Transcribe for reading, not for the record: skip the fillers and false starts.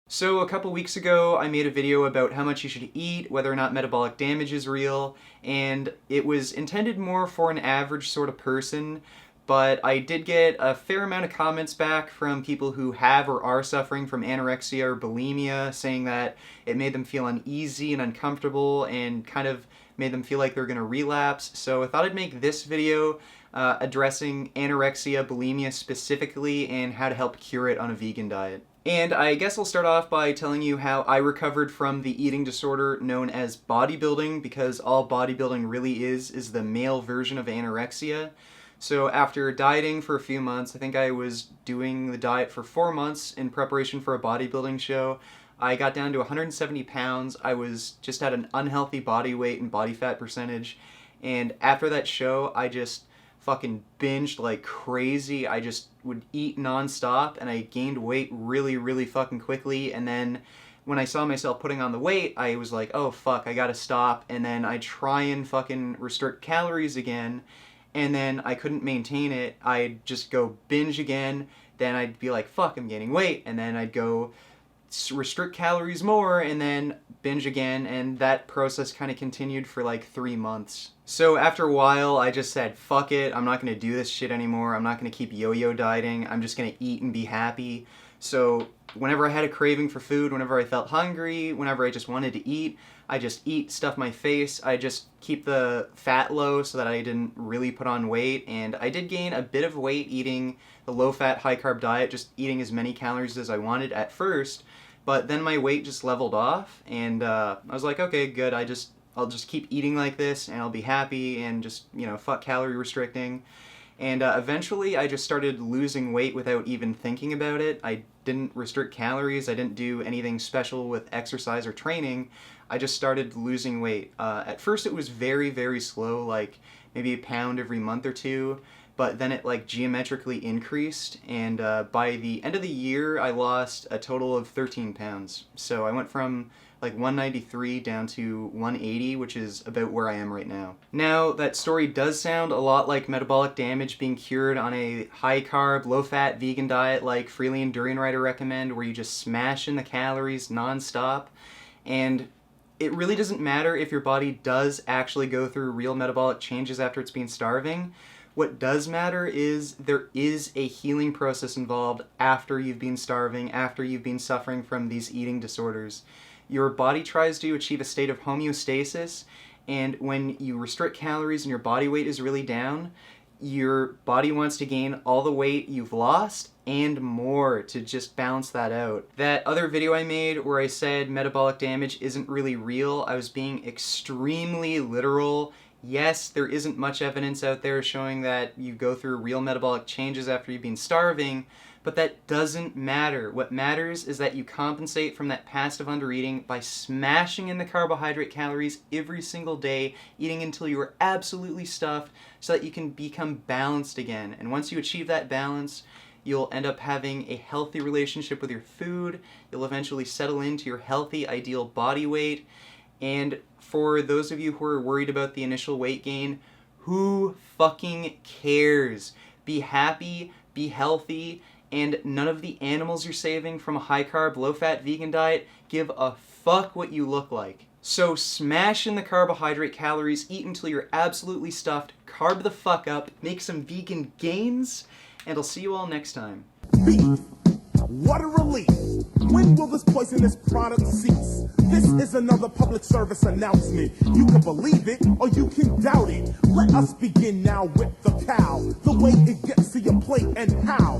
So a couple weeks ago, I made a video about how much you should eat, whether or not metabolic damage is real, and it was intended more for an average sort of person, but I did get a fair amount of comments back from people who have or are suffering from anorexia or bulimia, saying that it made them feel uneasy and uncomfortable and kind of made them feel like they're going to relapse. So I thought I'd make this video addressing anorexia, bulimia specifically, and how to help cure it on a vegan diet. And I guess I'll start off by telling you how I recovered from the eating disorder known as bodybuilding, because all bodybuilding really is the male version of anorexia. So after dieting for a few months, I think I was doing the diet for 4 months in preparation for a bodybuilding show, I got down to 170 pounds. I was just at an unhealthy body weight and body fat percentage. And after that show, I just fucking binged like crazy. I just would eat nonstop and I gained weight really fucking quickly. And then when I saw myself putting on the weight, I was like, oh fuck, I gotta stop. And then I try and fucking restrict calories again. And then I couldn't maintain it. I'd just go binge again. Then I'd be like, fuck, I'm gaining weight. And then I'd go restrict calories more and then binge again, and that process kind of continued for like 3 months. So after a while I just said, fuck it, I'm not going to do this shit anymore. I'm not going to keep yo-yo dieting. I'm just going to eat and be happy. So whenever I had a craving for food, whenever I felt hungry, whenever I just wanted to eat, I just eat, stuff my face. I just keep the fat low so that I didn't really put on weight. And I did gain a bit of weight eating the low-fat, high-carb diet, just eating as many calories as I wanted at first. But then my weight just leveled off, and I was like, okay, good, I'll just keep eating like this, and I'll be happy, and just, fuck calorie restricting. And eventually I just started losing weight without even thinking about it. I didn't restrict calories, I didn't do anything special with exercise or training. I just started losing weight. At first it was very slow, like maybe a pound every month or two, but then it like geometrically increased, and by the end of the year I lost a total of 13 pounds. So I went from like 193 down to 180, which is about where I am right now. Now, that story does sound a lot like metabolic damage being cured on a high-carb, low-fat vegan diet like Freely and Durianrider recommend, where you just smash in the calories non-stop. And it really doesn't matter if your body does actually go through real metabolic changes after it's been starving. What does matter is there is a healing process involved after you've been starving, after you've been suffering from these eating disorders. Your body tries to achieve a state of homeostasis, and when you restrict calories and your body weight is really down, your body wants to gain all the weight you've lost and more to just balance that out. That other video I made where I said metabolic damage isn't really real, I was being extremely literal. Yes, there isn't much evidence out there showing that you go through real metabolic changes after you've been starving, but that doesn't matter. What matters is that you compensate from that past of undereating by smashing in the carbohydrate calories every single day, eating until you are absolutely stuffed so that you can become balanced again. And once you achieve that balance, you'll end up having a healthy relationship with your food. You'll eventually settle into your healthy, ideal body weight. And for those of you who are worried about the initial weight gain, who fucking cares? Be happy, be healthy, and none of the animals you're saving from a high-carb, low-fat vegan diet give a fuck what you look like. So smash in the carbohydrate calories, eat until you're absolutely stuffed, carb the fuck up, make some vegan gains, and I'll see you all next time. Beef. What a relief. When will this poisonous product cease? This is another public service announcement. You can believe it or you can doubt it. Let us begin now with the cow. The way it gets to your plate and how.